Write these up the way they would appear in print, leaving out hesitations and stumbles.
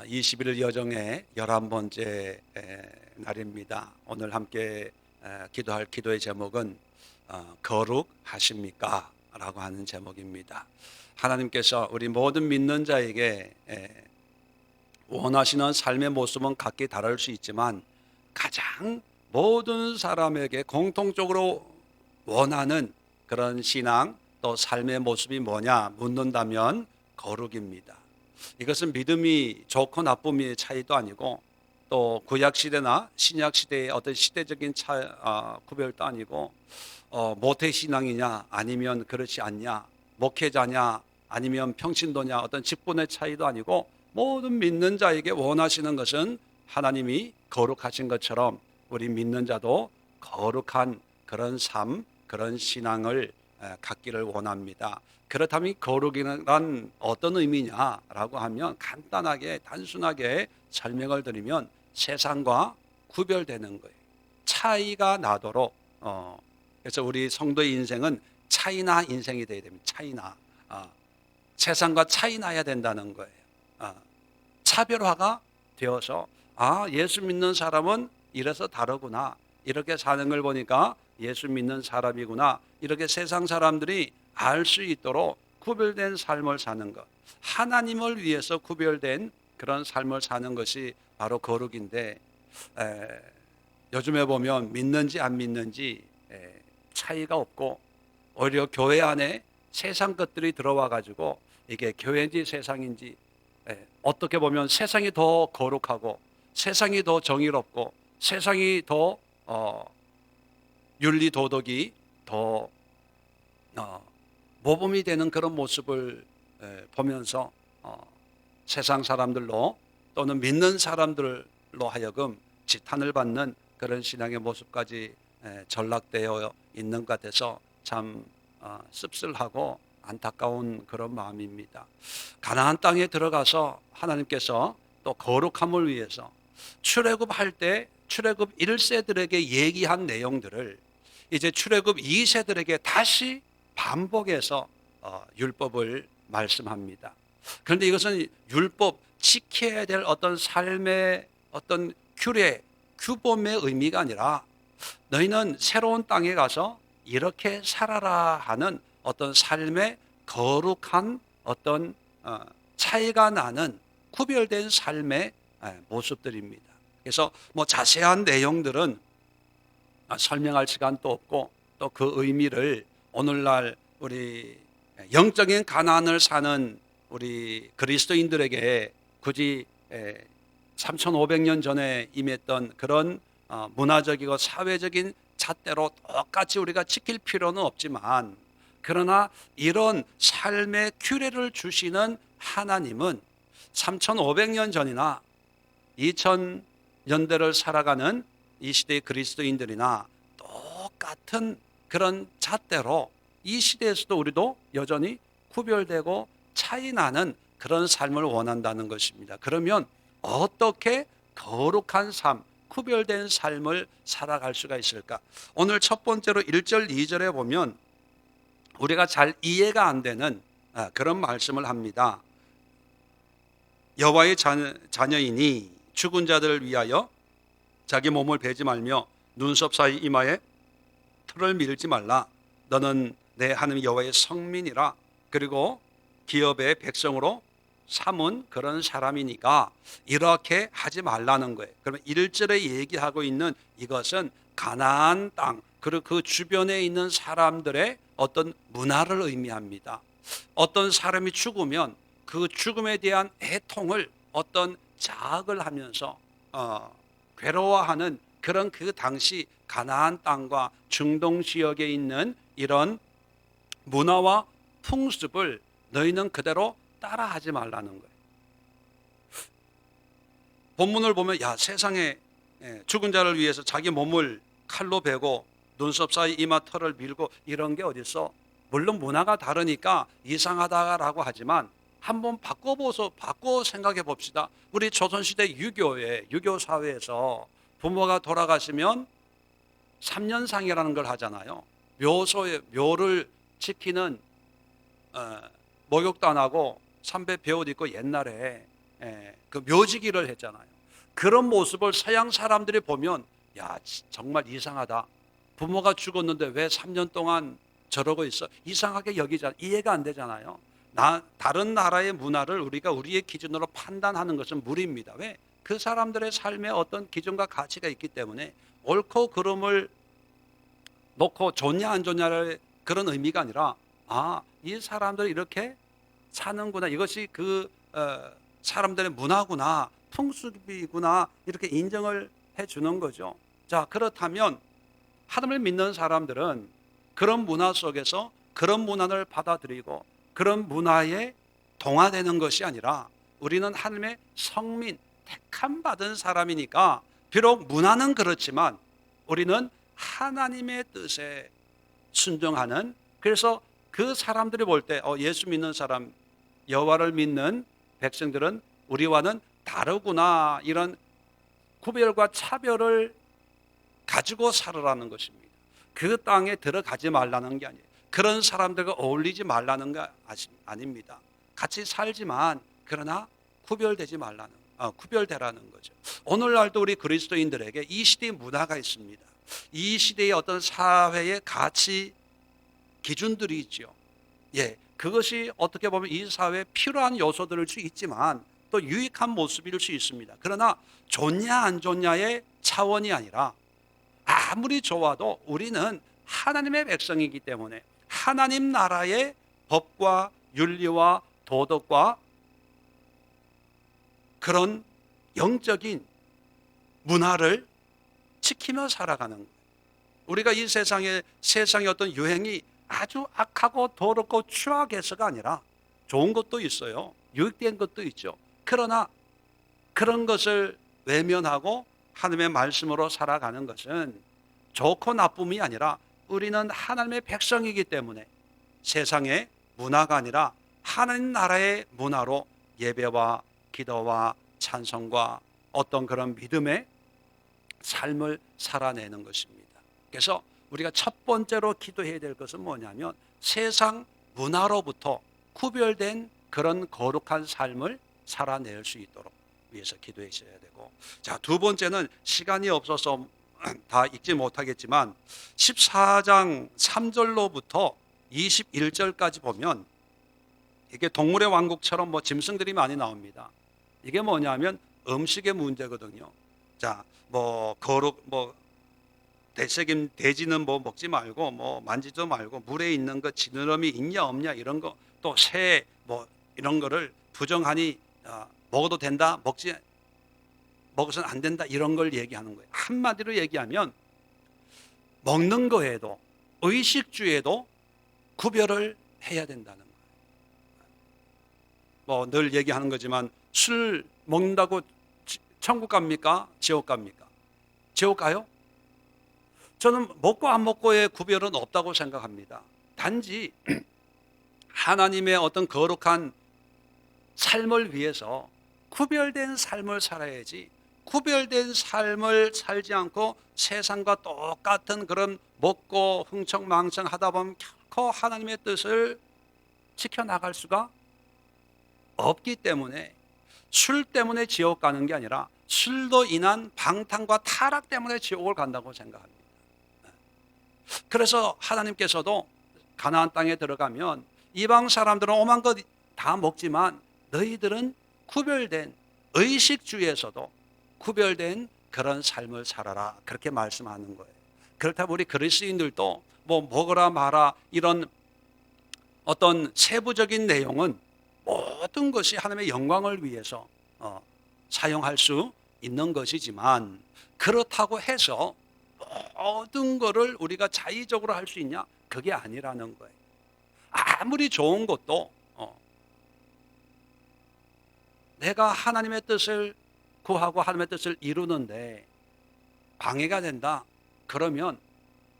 20일 여정의 11번째 날입니다. 오늘 함께 기도할 기도의 제목은 거룩하십니까? 라고 하는 제목입니다. 하나님께서 우리 모든 믿는 자에게 원하시는 삶의 모습은 각기 다를 수 있지만 가장 모든 사람에게 공통적으로 원하는 그런 신앙 또 삶의 모습이 뭐냐 묻는다면 거룩입니다. 이것은 믿음이 좋고 나쁨의 차이도 아니고 또 구약시대나 신약시대의 어떤 시대적인 구별도 아니고 모태신앙이냐 아니면 그렇지 않냐, 목회자냐 아니면 평신도냐, 어떤 직분의 차이도 아니고 모든 믿는 자에게 원하시는 것은 하나님이 거룩하신 것처럼 우리 믿는 자도 거룩한 그런 삶, 그런 신앙을 갖기를 원합니다. 그렇다면 거룩이란 어떤 의미냐라고 하면 간단하게 단순하게 설명을 드리면 세상과 구별되는 거예요. 차이가 나도록 그래서 우리 성도의 인생은 차이나 인생이 되어야 됩니다. 차이나 세상과 차이 나야 된다는 거예요. 차별화가 되어서 예수 믿는 사람은 이래서 다르구나, 이렇게 사는 걸 보니까 예수 믿는 사람이구나, 이렇게 세상 사람들이 알 수 있도록 구별된 삶을 사는 것, 하나님을 위해서 구별된 그런 삶을 사는 것이 바로 거룩인데 요즘에 보면 믿는지 안 믿는지 차이가 없고 오히려 교회 안에 세상 것들이 들어와 가지고 이게 교회인지 세상인지 어떻게 보면 세상이 더 거룩하고 세상이 더 정의롭고 세상이 더 윤리 도덕이 더 모범이 되는 그런 모습을 보면서 세상 사람들로 또는 믿는 사람들로 하여금 지탄을 받는 그런 신앙의 모습까지 전락되어 있는 것 같아서 참 씁쓸하고 안타까운 그런 마음입니다. 가나안 땅에 들어가서 하나님께서 또 거룩함을 위해서 출애굽할 때 출애굽 1세들에게 얘기한 내용들을 이제 출애굽 2세들에게 다시 반복해서 율법을 말씀합니다. 그런데 이것은 율법 지켜야 될 어떤 삶의 어떤 규례, 규범의 의미가 아니라 너희는 새로운 땅에 가서 이렇게 살아라 하는 어떤 삶의 거룩한 어떤 차이가 나는 구별된 삶의 모습들입니다. 그래서 자세한 내용들은 설명할 시간도 없고 또 그 의미를 오늘날 우리 영적인 가난을 사는 우리 그리스도인들에게 굳이 3500년 전에 임했던 그런 문화적이고 사회적인 잣대로 똑같이 우리가 지킬 필요는 없지만 그러나 이런 삶의 규례를 주시는 하나님은 3500년 전이나 2000년대를 살아가는 이 시대의 그리스도인들이나 똑같은 그런 잣대로 이 시대에서도 우리도 여전히 구별되고 차이 나는 그런 삶을 원한다는 것입니다. 그러면 어떻게 거룩한 삶, 구별된 삶을 살아갈 수가 있을까? 오늘 첫 번째로 1절, 2절에 보면 우리가 잘 이해가 안 되는 그런 말씀을 합니다. 여호와의 자녀이니 죽은 자들을 위하여 자기 몸을 베지 말며 눈썹 사이 이마에 틀을 밀지 말라. 너는 내 하나님 여호와의 성민이라. 그리고 기업의 백성으로 삼은 그런 사람이니까 이렇게 하지 말라는 거예요. 그러면 1절에 얘기하고 있는 이것은 가나안 땅 그리고 그 주변에 있는 사람들의 어떤 문화를 의미합니다. 어떤 사람이 죽으면 그 죽음에 대한 애통을 어떤 자학을 하면서 괴로워하는 그런 그 당시 가나안 땅과 중동 지역에 있는 이런 문화와 풍습을 너희는 그대로 따라하지 말라는 거예요. 본문을 보면 세상에 죽은 자를 위해서 자기 몸을 칼로 베고 눈썹 사이 이마 털을 밀고 이런 게 어딨어? 물론 문화가 다르니까 이상하다라고 하지만 한번 바꿔 생각해 봅시다. 우리 조선시대 유교 사회에서 부모가 돌아가시면 3년상이라는 걸 하잖아요. 묘를 지키는 목욕도 안 하고 삼배 배옷 입고 옛날에 그 묘지기를 했잖아요. 그런 모습을 서양 사람들이 보면 야 정말 이상하다. 부모가 죽었는데 왜 3년 동안 저러고 있어? 이상하게 여기잖아. 이해가 안 되잖아요. 다른 나라의 문화를 우리가 우리의 기준으로 판단하는 것은 무리입니다. 왜? 그 사람들의 삶에 어떤 기준과 가치가 있기 때문에 옳고 그름을 놓고 좋냐 안 좋냐를 그런 의미가 아니라 이 사람들이 이렇게 사는구나. 이것이 그 사람들의 문화구나. 풍습이구나. 이렇게 인정을 해주는 거죠. 자, 그렇다면 하나님을 믿는 사람들은 그런 문화 속에서 그런 문화를 받아들이고 그런 문화에 동화되는 것이 아니라 우리는 하나님의 성민, 택함 받은 사람이니까 비록 문화는 그렇지만 우리는 하나님의 뜻에 순종하는, 그래서 그 사람들이 볼 때 예수 믿는 사람, 여호와를 믿는 백성들은 우리와는 다르구나, 이런 구별과 차별을 가지고 살아라는 것입니다. 그 땅에 들어가지 말라는 게 아니에요. 그런 사람들과 어울리지 말라는 게 아닙니다. 같이 살지만 그러나 구별되지 말라는, 구별되라는 거죠. 오늘날도 우리 그리스도인들에게 이 시대의 문화가 있습니다. 이 시대의 어떤 사회의 가치 기준들이 있죠. 그것이 어떻게 보면 이 사회에 필요한 요소들일 수 있지만 또 유익한 모습일 수 있습니다. 그러나 좋냐 안 좋냐의 차원이 아니라 아무리 좋아도 우리는 하나님의 백성이기 때문에 하나님 나라의 법과 윤리와 도덕과 그런 영적인 문화를 지키며 살아가는 거예요. 우리가 이 세상의 어떤 유행이 아주 악하고 더럽고 추악해서가 아니라 좋은 것도 있어요. 유익된 것도 있죠. 그러나 그런 것을 외면하고 하나님의 말씀으로 살아가는 것은 좋고 나쁨이 아니라 우리는 하나님의 백성이기 때문에 세상의 문화가 아니라 하나님 나라의 문화로 예배와 기도와 찬송과 어떤 그런 믿음의 삶을 살아내는 것입니다. 그래서 우리가 첫 번째로 기도해야 될 것은 뭐냐면 세상 문화로부터 구별된 그런 거룩한 삶을 살아낼 수 있도록 위해서 기도하셔야 되고, 자, 두 번째는 시간이 없어서 다 읽지 못하겠지만 14장 3절로부터 21절까지 보면 이게 동물의 왕국처럼 짐승들이 많이 나옵니다. 이게 뭐냐면 음식의 문제거든요. 자, 거룩 대책임 돼지는 먹지 말고 만지도 말고 물에 있는 거 지느러미 있냐 없냐 이런 거, 또 새 이런 거를 부정하니 먹어도 된다, 먹어서는 안 된다, 이런 걸 얘기하는 거예요. 한마디로 얘기하면 먹는 거에도 의식주에도 구별을 해야 된다는 거예요. 늘 얘기하는 거지만 술 먹는다고 천국 갑니까? 지옥 갑니까? 지옥 가요? 저는 먹고 안 먹고의 구별은 없다고 생각합니다. 단지 하나님의 어떤 거룩한 삶을 위해서 구별된 삶을 살아야지, 구별된 삶을 살지 않고 세상과 똑같은 그런 먹고 흥청망청 하다 보면 결코 하나님의 뜻을 지켜나갈 수가 없기 때문에 술 때문에 지옥 가는 게 아니라 술로 인한 방탕과 타락 때문에 지옥을 간다고 생각합니다. 그래서 하나님께서도 가나안 땅에 들어가면 이방 사람들은 오만 것 다 먹지만 너희들은 구별된, 의식주에서도 구별된 그런 삶을 살아라, 그렇게 말씀하는 거예요. 그렇다면 우리 그리스도인들도 먹어라 마라 이런 어떤 세부적인 내용은 모든 것이 하나님의 영광을 위해서 사용할 수 있는 것이지만, 그렇다고 해서 모든 것을 우리가 자의적으로 할 수 있냐? 그게 아니라는 거예요. 아무리 좋은 것도 내가 하나님의 뜻을 구하고 하나님의 뜻을 이루는데 방해가 된다, 그러면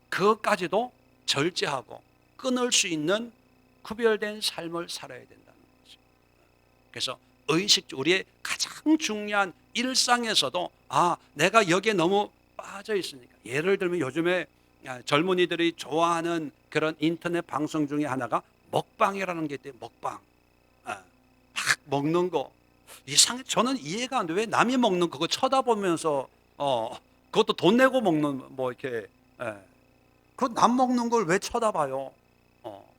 그것까지도 절제하고 끊을 수 있는 구별된 삶을 살아야 된다는 거죠. 그래서 의식주, 우리의 가장 중요한 일상에서도 내가 여기에 너무 빠져 있으니까, 예를 들면 요즘에 젊은이들이 좋아하는 그런 인터넷 방송 중에 하나가 먹방이라는 게 있대요. 먹방. 막 먹는 거. 이상해. 저는 이해가 안 돼. 왜 남이 먹는 그거 쳐다보면서 그것도 돈 내고 먹는 뭐 이렇게 그 남 먹는 걸 왜 쳐다봐요? 어.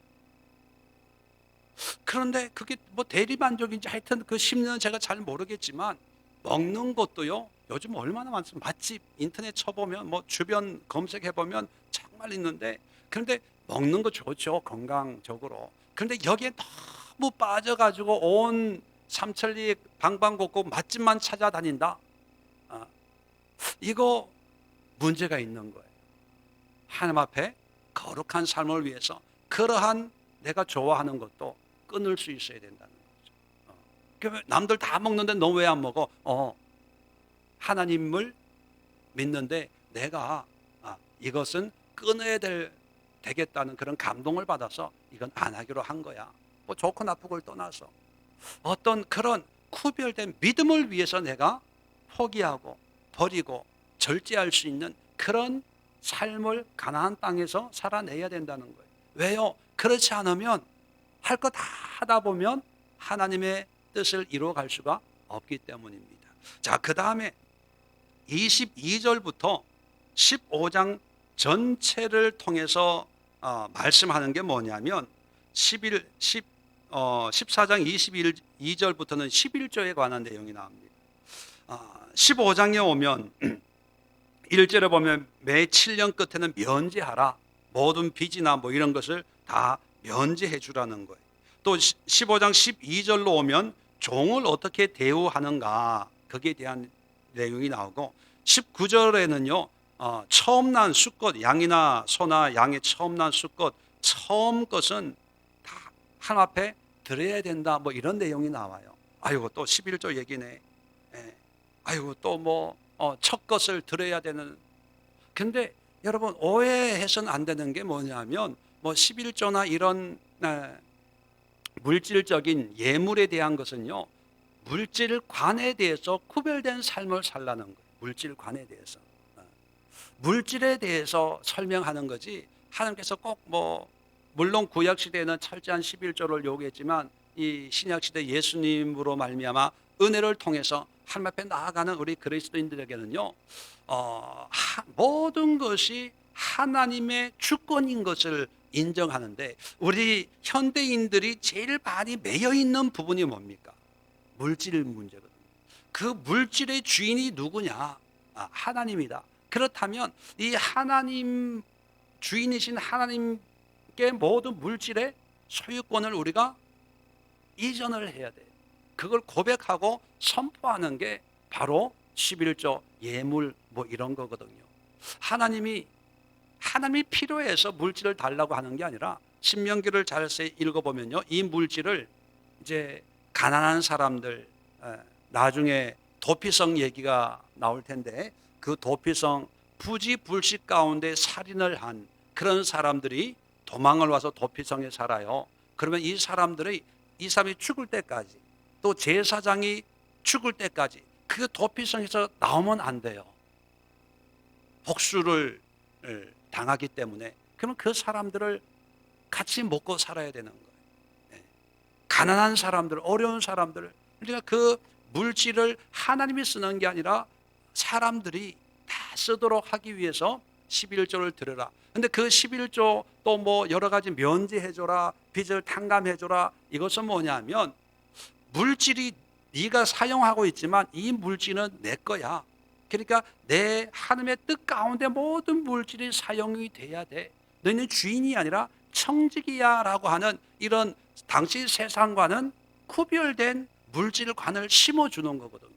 그런데 그게 뭐 대리만족인지 하여튼 그 심리는 제가 잘 모르겠지만 먹는 것도요. 요즘 얼마나 많습니까? 맛집 인터넷 쳐보면 뭐 주변 검색해 보면 정말 있는데 그런데 먹는 거 좋죠. 건강적으로. 그런데 여기에 너무 빠져가지고 온 삼천리 방방곡곡 맛집만 찾아다닌다. 아, 이거 문제가 있는 거예요. 하나님 앞에 거룩한 삶을 위해서 그러한 내가 좋아하는 것도 끊을 수 있어야 된다는 거죠. 그러면 남들 다 먹는데 너 왜 안 먹어? 하나님을 믿는데 내가 이것은 끊어야 되겠다는 그런 감동을 받아서 이건 안 하기로 한 거야. 뭐 좋고 나쁘고를 떠나서 어떤 그런 구별된 믿음을 위해서 내가 포기하고 버리고 절제할 수 있는 그런 삶을 가나안 땅에서 살아내야 된다는 거예요. 왜요? 그렇지 않으면 할 거 다 하다 보면 하나님의 뜻을 이루어갈 수가 없기 때문입니다. 자, 그 다음에 22절부터 15장 전체를 통해서 말씀하는 게 뭐냐면 14장 22절부터는 11조에 관한 내용이 나옵니다. 15장에 오면 1절에 보면 매 7년 끝에는 면제하라. 모든 빚이나 뭐 이런 것을 다 면제해 주라는 거예요. 또 15장 12절로 오면 종을 어떻게 대우하는가 거기에 대한 내용이 나오고 19절에는요 처음 난 수컷 양이나 소나 양의 처음 난 수컷 처음 것은 다 하나님 앞에 드려야 된다 뭐 이런 내용이 나와요. 아이고 또 11조 얘기네. 아이고 또 뭐 첫 것을 드려야 되는. 근데 여러분 오해해서는 안 되는 게 뭐냐면 뭐 11조나 이런 물질적인 예물에 대한 것은요 물질관에 대해서 구별된 삶을 살라는 거예요. 물질관에 대해서 물질에 대해서 설명하는 거지 하나님께서 꼭 뭐 물론 구약 시대에는 철저한 11조를 요구했지만 이 신약 시대 예수님으로 말미암아 은혜를 통해서 하나님 앞에 나아가는 우리 그리스도인들에게는요 모든 것이 하나님의 주권인 것을 인정하는데 우리 현대인들이 제일 많이 매여 있는 부분이 뭡니까? 물질 문제거든요. 그 물질의 주인이 누구냐? 하나님이다. 그렇다면 이 하나님 주인이신 하나님께 모든 물질의 소유권을 우리가 이전을 해야 돼요. 그걸 고백하고 선포하는 게 바로 11조 예물 뭐 이런 거거든요. 하나님이 필요해서 물질을 달라고 하는 게 아니라 신명기를 잘 읽어보면요 이 물질을 이제 가난한 사람들 나중에 도피성 얘기가 나올 텐데 그 도피성 부지불식 가운데 살인을 한 그런 사람들이 도망을 와서 도피성에 살아요. 그러면 이 사람이 죽을 때까지 또 제사장이 죽을 때까지 그 도피성에서 나오면 안 돼요. 복수를 당하기 때문에. 그러면 그 사람들을 같이 먹고 살아야 되는 거예요. 가난한 사람들, 어려운 사람들. 그러니까 그 물질을 하나님이 쓰는 게 아니라 사람들이 다 쓰도록 하기 위해서 11조를 드려라. 근데 그 11조 또 뭐 여러 가지 면제해줘라, 빚을 탕감해줘라. 이것은 뭐냐면 물질이 네가 사용하고 있지만 이 물질은 내 거야. 그러니까 내 하나님의 뜻 가운데 모든 물질이 사용이 돼야 돼. 너희는 주인이 아니라 청직이야 라고 하는 이런 당시 세상과는 구별된 물질관을 심어주는 거거든요.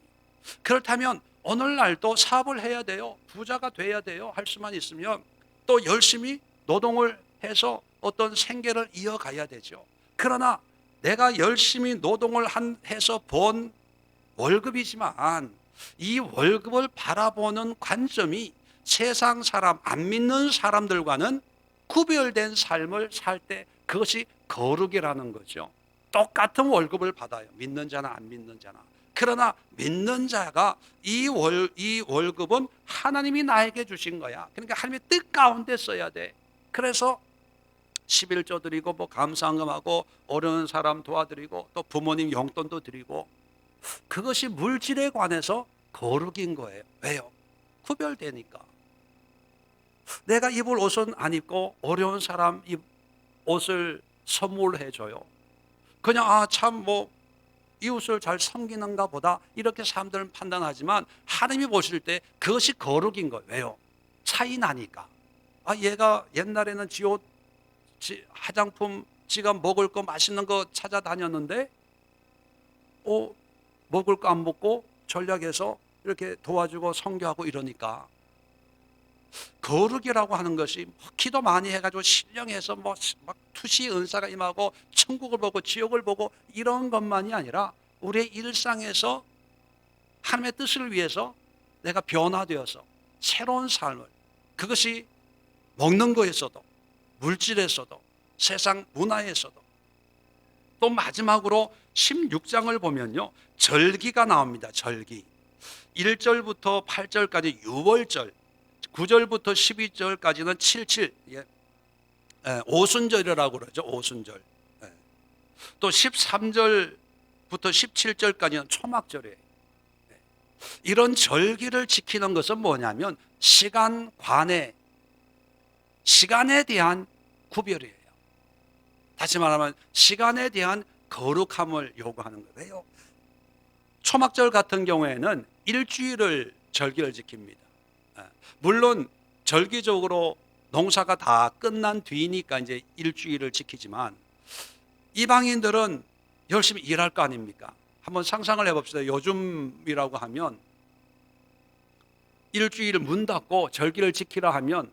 그렇다면 오늘날도 사업을 해야 돼요. 부자가 돼야 돼요. 할 수만 있으면 또 열심히 노동을 해서 어떤 생계를 이어가야 되죠. 그러나 내가 열심히 노동을 해서 번 월급이지만 이 월급을 바라보는 관점이 세상 사람, 안 믿는 사람들과는 구별된 삶을 살 때 그것이 거룩이라는 거죠. 똑같은 월급을 받아요. 믿는 자나 안 믿는 자나. 그러나 믿는 자가 이 월급은 하나님이 나에게 주신 거야. 그러니까 하나님의 뜻 가운데 써야 돼. 그래서 11조 드리고 뭐 감사헌금하고 어려운 사람 도와드리고 또 부모님 용돈도 드리고 그것이 물질에 관해서 거룩인 거예요. 왜요? 구별되니까. 내가 입을 옷은 안 입고 어려운 사람 옷을 선물해 줘요. 그냥 참 뭐 이웃을 잘 섬기는가 보다 이렇게 사람들은 판단하지만 하나님이 보실 때 그것이 거룩인 거예요. 왜요? 차이 나니까. 얘가 옛날에는 지 옷, 화장품, 지가 먹을 거 맛있는 거 찾아다녔는데 먹을 거 안 먹고 전략해서 이렇게 도와주고 성교하고 이러니까 거룩이라고 하는 것이 기도 많이 해가지고 신령해서 막 투시 은사가 임하고 천국을 보고 지옥을 보고 이런 것만이 아니라 우리의 일상에서 하나님의 뜻을 위해서 내가 변화되어서 새로운 삶을, 그것이 먹는 거에서도 물질에서도 세상 문화에서도. 또 마지막으로 16장을 보면요, 절기가 나옵니다. 절기 1절부터 8절까지 6월절, 9절부터 12절까지는 77, 오순절이라고 그러죠. 오순절. 또 13절부터 17절까지는 초막절이에요. 이런 절기를 지키는 것은 뭐냐면 시간에 대한 구별이에요. 다시 말하면 시간에 대한 거룩함을 요구하는 거예요. 초막절 같은 경우에는 일주일을 절기를 지킵니다. 물론 절기적으로 농사가 다 끝난 뒤니까 이제 일주일을 지키지만 이방인들은 열심히 일할 거 아닙니까? 한번 상상을 해봅시다. 요즘이라고 하면 일주일 문 닫고 절기를 지키라 하면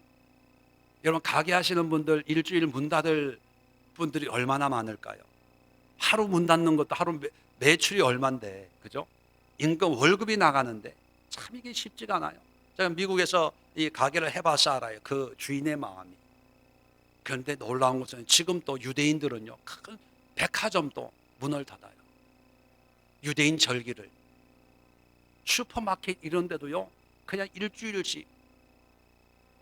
여러분 가게 하시는 분들 일주일 문 닫을 분들이 얼마나 많을까요? 하루 문 닫는 것도 하루 매출이 얼만데, 그죠? 임금 월급이 나가는데 참 이게 쉽지가 않아요. 제가 미국에서 이 가게를 해봐서 알아요. 그 주인의 마음이. 그런데 놀라운 것은 지금 또 유대인들은요, 큰 백화점도 문을 닫아요. 유대인 절기를. 슈퍼마켓 이런 데도요, 그냥 일주일씩,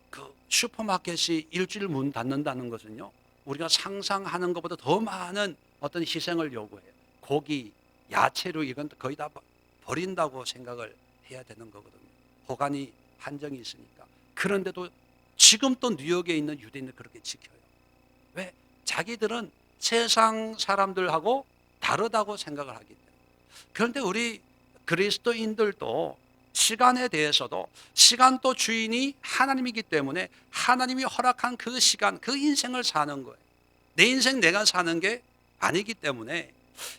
그 슈퍼마켓이 일주일 문 닫는다는 것은요, 우리가 상상하는 것보다 더 많은 어떤 희생을 요구해요. 고기, 야채류 이건 거의 다 버린다고 생각을 해야 되는 거거든요. 보관이 한정이 있으니까. 그런데도 지금 또 뉴욕에 있는 유대인들 그렇게 지켜요. 왜? 자기들은 세상 사람들하고 다르다고 생각을 하기 때문에. 그런데 우리 그리스도인들도 시간에 대해서도 시간도 주인이 하나님이기 때문에 하나님이 허락한 그 시간, 그 인생을 사는 거예요. 내 인생 내가 사는 게 아니기 때문에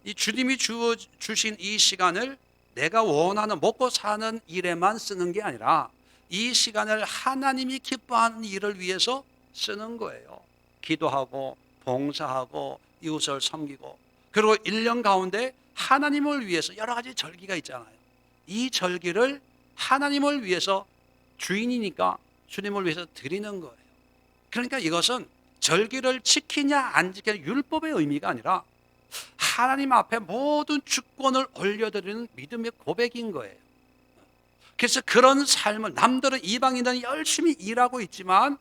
이 주님이 주신 이 시간을 내가 원하는 먹고 사는 일에만 쓰는 게 아니라 이 시간을 하나님이 기뻐하는 일을 위해서 쓰는 거예요. 기도하고 봉사하고 이웃을 섬기고, 그리고 1년 가운데 하나님을 위해서 여러 가지 절기가 있잖아요. 이 절기를 하나님을 위해서, 주인이니까 주님을 위해서 드리는 거예요. 그러니까 이것은 절기를 지키냐 안 지키냐 율법의 의미가 아니라 하나님 앞에 모든 주권을 올려드리는 믿음의 고백인 거예요. 그래서 그런 삶을, 남들은 이방인들은 열심히 일하고 있지만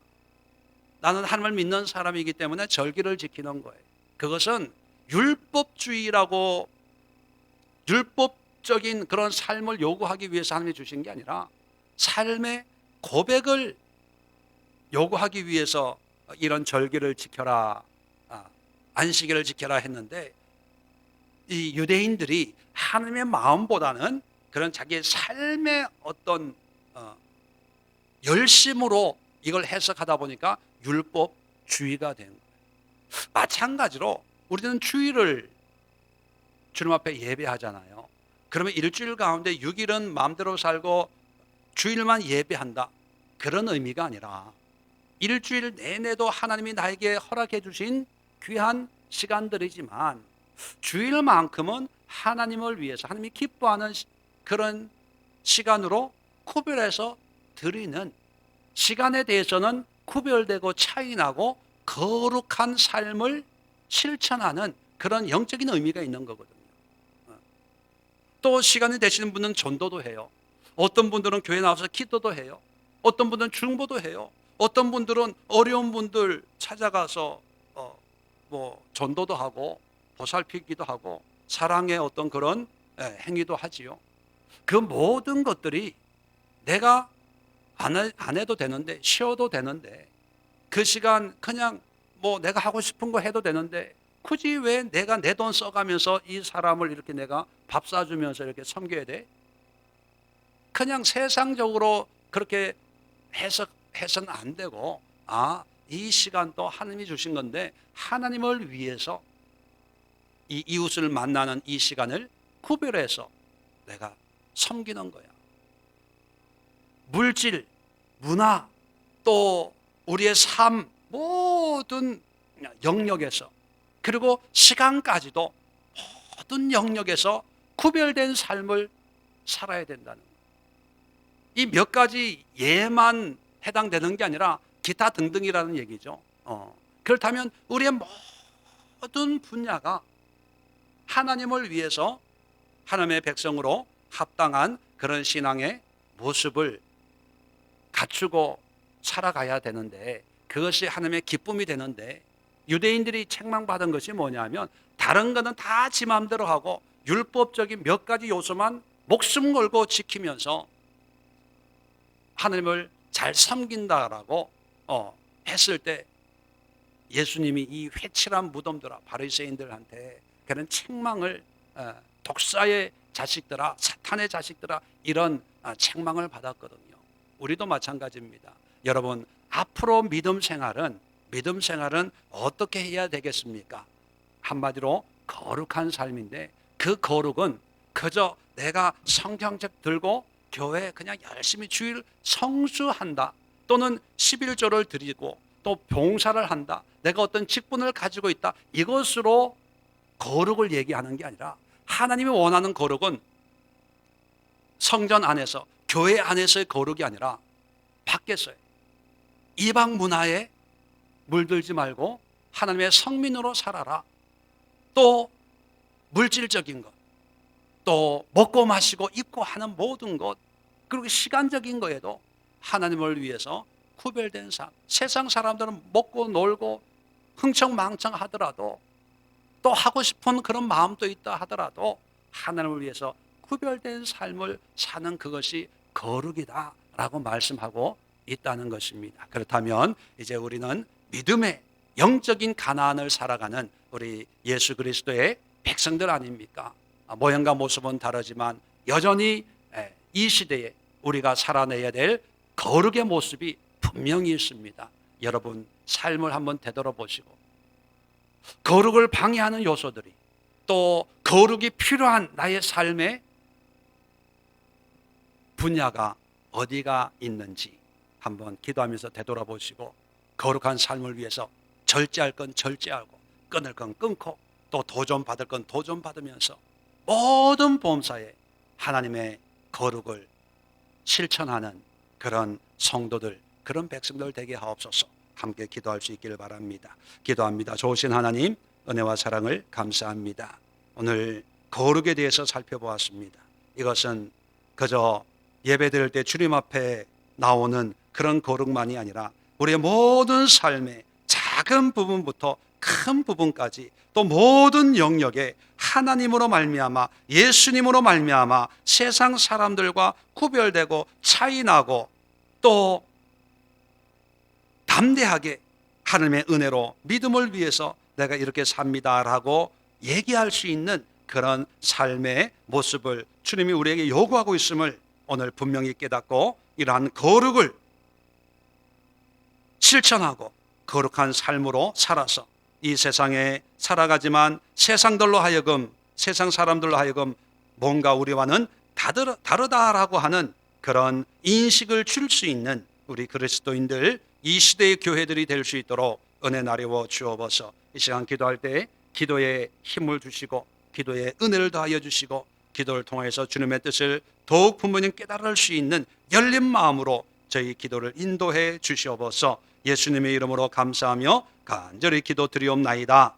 나는 하나님을 믿는 사람이기 때문에 절기를 지키는 거예요. 그것은 율법주의라고, 율법적인 그런 삶을 요구하기 위해서 하나님이 주신 게 아니라 삶의 고백을 요구하기 위해서 이런 절기를 지켜라, 안식일을 지켜라 했는데, 이 유대인들이 하나님의 마음보다는 그런 자기의 삶의 어떤 열심으로 이걸 해석하다 보니까 율법주의가 된 거예요. 마찬가지로 우리는 주일을 주님 앞에 예배하잖아요. 그러면 일주일 가운데 6일은 마음대로 살고 주일만 예배한다, 그런 의미가 아니라 일주일 내내도 하나님이 나에게 허락해 주신 귀한 시간들이지만 주일만큼은 하나님을 위해서 하나님이 기뻐하는 그런 시간으로 구별해서 드리는, 시간에 대해서는 구별되고 차이나고 거룩한 삶을 실천하는 그런 영적인 의미가 있는 거거든요. 또 시간이 되시는 분은 전도도 해요. 어떤 분들은 교회 나와서 기도도 해요. 어떤 분들은 중보도 해요. 어떤 분들은 어려운 분들 찾아가서 전도도 하고 보살피기도 하고 사랑의 어떤 그런 행위도 하지요. 그 모든 것들이 내가 안 해도 되는데, 쉬어도 되는데, 그 시간 그냥 뭐 내가 하고 싶은 거 해도 되는데 굳이 왜 내가 내 돈 써가면서 이 사람을 이렇게 내가 밥 사주면서 이렇게 섬겨야 돼? 그냥 세상적으로 그렇게 해서는 안 되고, 이 시간도 하나님이 주신 건데 하나님을 위해서 이 이웃을 만나는 이 시간을 구별해서 내가 섬기는 거야. 물질, 문화, 또 우리의 삶 모든 영역에서, 그리고 시간까지도 모든 영역에서 구별된 삶을 살아야 된다는 거예요. 이 몇 가지 예만 해당되는 게 아니라 기타 등등이라는 얘기죠. 그렇다면 우리의 모든 분야가 하나님을 위해서 하나님의 백성으로 합당한 그런 신앙의 모습을 갖추고 살아가야 되는데, 그것이 하나님의 기쁨이 되는데, 유대인들이 책망받은 것이 뭐냐면 다른 거는 다 지 마음대로 하고 율법적인 몇 가지 요소만 목숨 걸고 지키면서 하나님을 잘 섬긴다라고 했을 때 예수님이 이 회칠한 무덤들아, 바리새인들한테 그런 책망을, 독사의 자식들아, 사탄의 자식들아, 이런 책망을 받았거든요. 우리도 마찬가지입니다. 여러분, 앞으로 믿음 생활은 어떻게 해야 되겠습니까? 한마디로 거룩한 삶인데, 그 거룩은 그저 내가 성경책 들고 교회 그냥 열심히 주일 성수한다, 또는 11조를 드리고 또 봉사를 한다, 내가 어떤 직분을 가지고 있다, 이것으로 거룩을 얘기하는 게 아니라, 하나님이 원하는 거룩은 성전 안에서, 교회 안에서의 거룩이 아니라 밖에서요. 이방 문화에 물들지 말고 하나님의 성민으로 살아라. 또 물질적인 것, 또 먹고 마시고 입고 하는 모든 것, 그리고 시간적인 거에도 하나님을 위해서 구별된 삶. 세상 사람들은 먹고 놀고 흥청망청 하더라도, 또 하고 싶은 그런 마음도 있다 하더라도 하나님을 위해서 구별된 삶을 사는 그것이 거룩이다라고 말씀하고 있다는 것입니다. 그렇다면 이제 우리는 믿음의 영적인 가나안을 살아가는 우리 예수 그리스도의 백성들 아닙니까? 모양과 모습은 다르지만 여전히 이 시대에 우리가 살아내야 될 거룩의 모습이 분명히 있습니다. 여러분, 삶을 한번 되돌아보시고 거룩을 방해하는 요소들이, 또 거룩이 필요한 나의 삶의 분야가 어디가 있는지 한번 기도하면서 되돌아보시고, 거룩한 삶을 위해서 절제할 건 절제하고 끊을 건 끊고 또 도전받을 건 도전받으면서 모든 범사에 하나님의 거룩을 실천하는 그런 성도들, 그런 백성들 되게 하옵소서. 함께 기도할 수 있기를 바랍니다. 기도합니다. 좋으신 하나님, 은혜와 사랑을 감사합니다. 오늘 거룩에 대해서 살펴보았습니다. 이것은 그저 예배드릴 때 주님 앞에 나오는 그런 거룩만이 아니라 우리의 모든 삶의 작은 부분부터 큰 부분까지, 또 모든 영역에 하나님으로 말미암아, 예수님으로 말미암아 세상 사람들과 구별되고 차이나고, 또 담대하게 하나님의 은혜로 믿음을 위해서 내가 이렇게 삽니다라고 얘기할 수 있는 그런 삶의 모습을 주님이 우리에게 요구하고 있음을 오늘 분명히 깨닫고, 이러한 거룩을 실천하고 거룩한 삶으로 살아서 이 세상에 살아가지만 세상 사람들로 하여금 뭔가 우리와는 다르다라고 하는 그런 인식을 줄 수 있는 우리 그리스도인들, 이 시대의 교회들이 될 수 있도록 은혜 나려워 주옵소서. 이 시간 기도할 때 기도에 힘을 주시고 기도에 은혜를 더하여 주시고, 기도를 통해서 주님의 뜻을 더욱 부모님 깨달을 수 있는 열린 마음으로 저희 기도를 인도해 주시옵소서. 예수님의 이름으로 감사하며 간절히 기도드리옵나이다.